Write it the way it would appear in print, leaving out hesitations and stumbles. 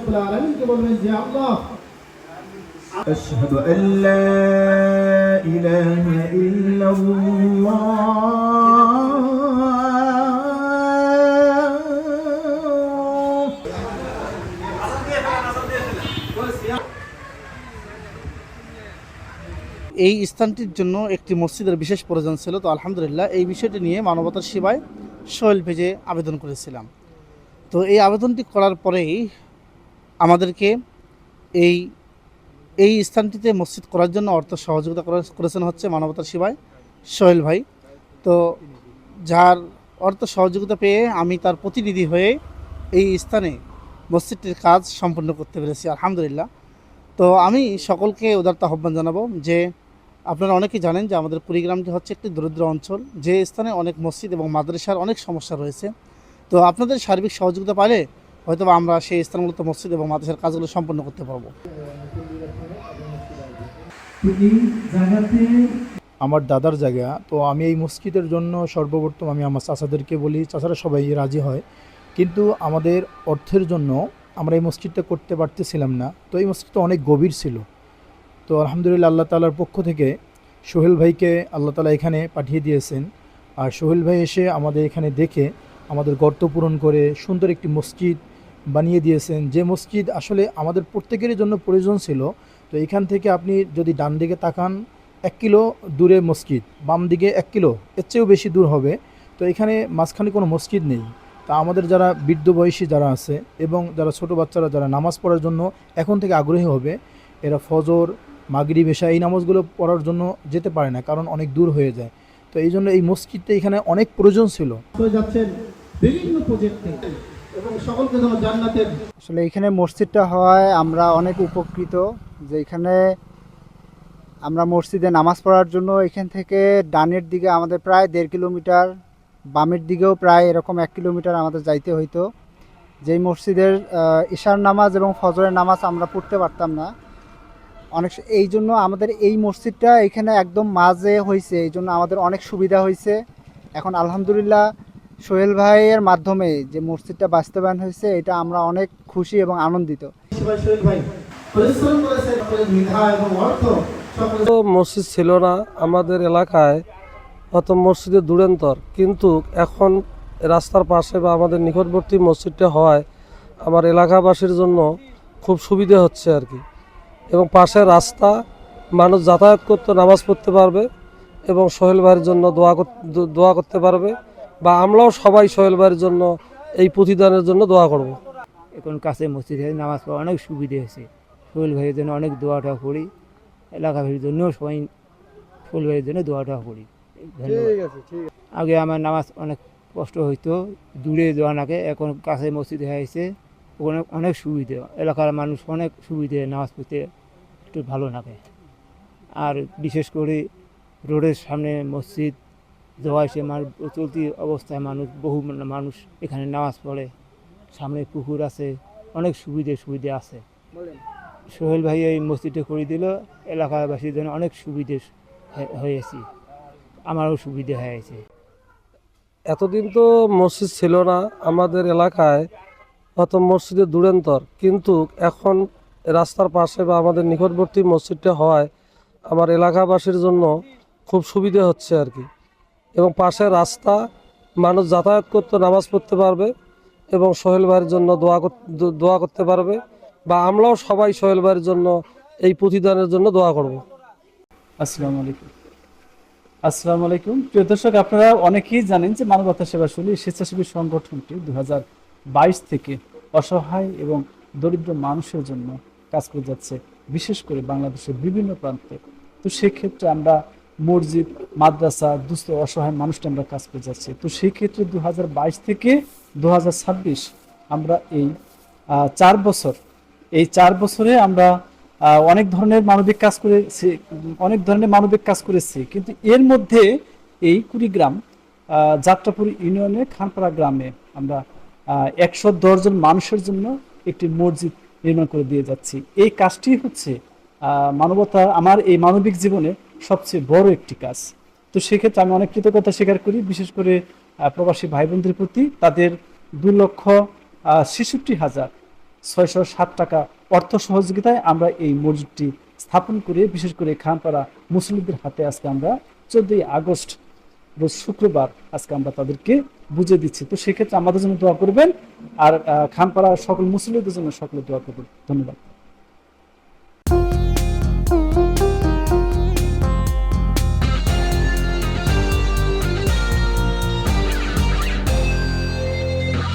রব্বুল আলামিনকে বলবেন যে আল্লাহ أشهد أن لا إله إلا এই স্থানটির জন্য একটি মসজিদের বিশেষ প্রয়োজন ছিল। তো আলহামদুলিল্লাহ এই বিষয়টি নিয়ে মানবতার সেবায় সোহেল পেজে আবেদন করেছিলাম। তো এই আবেদনটি করার পরেই আমাদেরকে এই এই স্থানটিতে মসজিদ করার জন্য অর্থ সহযোগিতা করেছেন হচ্ছে মানবতার সেবায় সোহেল ভাই। তো যার অর্থ সহযোগিতা পেয়ে আমি তার প্রতিনিধি হয়ে এই স্থানে মসজিদটির কাজ সম্পন্ন করতে পেরেছি আলহামদুলিল্লাহ। তো আমি সকলকে উদারতা আহ্বান জানাবো যে আপনারা অনেকেই জানেন যে আমাদের কুড়িগ্রামটি হচ্ছে একটি দরিদ্র অঞ্চল, যে স্থানে অনেক মসজিদ এবং মাদ্রাসার অনেক সমস্যা রয়েছে। তো আপনাদের সার্বিক সহযোগিতা পাইলে হয়তো আমরা সেই স্থানগুলোতে মসজিদ এবং মাদ্রাসার কাজগুলো সম্পন্ন করতে পারবো। আমার দাদার জায়গা, তো আমি এই মসজিদের জন্য সর্বপ্রথম আমি আমার চাচাদেরকে বলি, চাচারা সবাই রাজি হয়, কিন্তু আমাদের অর্থের জন্য আমরা এই মসজিদটা করতে পারতেছিলাম না। তো এই মসজিদটা অনেক গভীর ছিল। তো আলহামদুলিল্লাহ আল্লাহ তাআলার পক্ষ থেকে সোহেল ভাইকে আল্লাহ তাআলা এখানে পাঠিয়ে দিয়েছেন। আর সোহেল ভাই এসে আমাদের এখানে দেখে আমাদের গর্ত পূরণ করে সুন্দর একটি মসজিদ বানিয়ে দিয়েছেন, যে মসজিদ আসলে আমাদের প্রত্যেকের জন্য প্রয়োজন ছিল। তো এখান থেকে আপনি যদি ডান দিকে তাকান 1 কিলো দূরে মসজিদ, বাম দিকে 1 কিলো, এর চেয়েও বেশি দূর হবে। তো এখানে মাঝখানে কোনো মসজিদ নেই। তা আমাদের যারা বৃদ্ধ বয়সী যারা আছে এবং যারা ছোট বাচ্চারা যারা নামাজ পড়ার জন্য এখন থেকে আগ্রহী হবে, এরা ফজর, মাগরিব, এশা এই নামাজগুলো পড়ার জন্য যেতে পারে না, কারণ অনেক দূর হয়ে যায়। তো এই জন্য এই মসজিদটা এখানে অনেক প্রয়োজন ছিল। যাচ্ছেন বিভিন্ন প্রজেক্টে এবং সকলকে যেন জান্নাতের আসলে এখানে মসজিদটা হওয়ায় আমরা অনেক উপকৃত, যে এখানে আমরা মসজিদে নামাজ পড়ার জন্য এখান থেকে ডানের দিকে আমাদের প্রায় 1.5 কিলোমিটার, বামের দিকেও প্রায় এরকম 1 কিলোমিটার আমাদের যাইতে হইতো। যেই মসজিদের ইশার নামাজ এবং ফজরের নামাজ আমরা পড়তে পারতাম না অনেক, এই জন্য আমাদের এই মসজিদটা এখানে একদম মাঝে হয়েছে, এই জন্য আমাদের অনেক সুবিধা হয়েছে। এখন আলহামদুলিল্লাহ সোহেল ভাইয়ের মাধ্যমে যে মসজিদটা বাস্তবায়ন হয়েছে, এটা আমরা অনেক খুশি এবং আনন্দিত। সোহেল ভাই পরিশ্রম করেছে, মেধা এবং অর্থ তো মসজিদ ছিল না আমাদের এলাকায়, অত মসজিদের দূরান্তর, কিন্তু এখন রাস্তার পাশে বা আমাদের নিকটবর্তী মসজিদটা হওয়ায় আমার এলাকাবাসীর জন্য খুব সুবিধা হচ্ছে আর কি। এবং পাশে রাস্তা, মানুষ যাতায়াত করতে, নামাজ পড়তে পারবে এবং সোহেল ভাইয়ের জন্য দোয়া করতে পারবে, বা আমরাও সবাই সোহেল ভাইয়ের জন্য এই প্রতিদানের জন্য দোয়া করব। এখন কাছে মসজিদে নামাজ পড়া অনেক সুবিধা হয়েছে। সোহেল ভাইয়ের জন্য অনেক দোয়াটা করি, এলাকাবাসীর জন্যও সবাই সোহেল ভাইয়ের জন্য দোয়াটা করি। আগে আমার নামাজ অনেক কষ্ট হইতো, দূরে যাওয়া নাকে, এখন কাছে মসজিদে হয়েছে, ওখানে অনেক সুবিধা, এলাকার মানুষ অনেক সুবিধে, নামাজ পড়তে একটু ভালো লাগে। আর বিশেষ করে রোডের সামনে মসজিদ যাওয়া এসে চলতি অবস্থায় বহু মানুষ এখানে নামাজ পড়ে, সামনে পুকুর আছে, অনেক সুবিধা আছে। সোহেল ভাই এই মসজিদটা করে দিল, এলাকাবাসীর জন্য অনেক সুবিধে হয়েছে, আমারও সুবিধা হয়েছে। এতদিন তো মসজিদ ছিল না আমাদের এলাকায়, অত মসজিদের দূরান্তর, কিন্তু এখন রাস্তার পাশে বা আমাদের নিকটবর্তী মসজিদটা হওয়ায় আমার এলাকাবাসীর জন্য খুব সুবিধা হচ্ছে আর কি। এবং পাশে রাস্তা, মানুষ যাতায়াত করতে, নামাজ পড়তে পারবে এবং সোহেল ভাইয়ের জন্য দোয়া করতে পারবে, বা আমরাও সবাই সোহেল ভাইয়ের জন্য এই প্রতিদানের জন্য দোয়া করব। আসসালামু আলাইকুম প্রিয় দর্শক, আপনারা অনেকেই জানেন যে মানবতা সেবাশলী স্বেচ্ছাসেবী সংগঠনটি 2022 থেকে অসহায় এবং দরিদ্র মানুষের জন্য কাজ করে যাচ্ছে, বিশেষ করে বাংলাদেশের বিভিন্ন প্রান্তে। তো সেক্ষেত্রে আমরা মসজিদ, মাদ্রাসা, দুস্থ অসহায় মানুষটা আমরা কাজ করে যাচ্ছি। তো সেই ক্ষেত্রে 2022 থেকে 2026 আমরা এই 4 বছরে আমরা অনেক ধরনের মানবিক কাজ করেছি, কিন্তু এর মধ্যে এই কুড়িগ্রাম যাত্রাপুর ইউনিয়নের খানপাড়া গ্রামে আমরা 110 জন মানুষের জন্য একটি মসজিদ নির্মাণ করে দিয়ে যাচ্ছি। এই কাজটি হচ্ছে আমার এই মানবিক জীবনে সবচেয়ে বড় একটি কাজ। তো সেক্ষেত্রে আমি অনেক কৃতজ্ঞতা স্বীকার করি, বিশেষ করে প্রবাসী ভাই বোনদের প্রতি, তাদের 2,66,000 607 টাকা অর্থ সহযোগিতায় আমরা এই মসজিদটি স্থাপন করে, বিশেষ করে খানপাড়া মুসল্লিদের হাতে আজকে আমরা 14 আগস্ট রোজ শুক্রবার আজকে আমরা তাদেরকে বুঝে দিচ্ছি। তো সেক্ষেত্রে আমাদের জন্য দোয়া করবেন, আর খানপাড়া সকল মুসল্লিদের জন্য সকলে দোয়া করবেন। ধন্যবাদ।